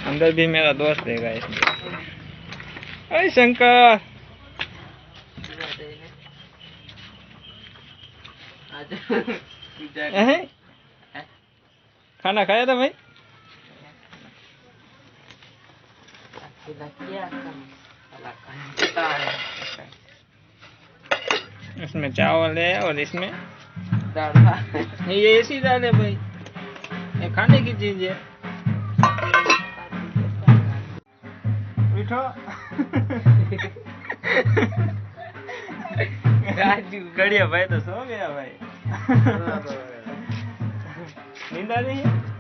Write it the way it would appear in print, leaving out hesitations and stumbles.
अंदर भी मेरा दोस्त है गाइस। अरे शंकर खाना खाया था भाई? इसमें चावल है और इसमें दाल। ये ऐसी दाल है भाई, ये खाने की चीज है। कड़िया भाई तो सो गया भाई। नींद आ रही है।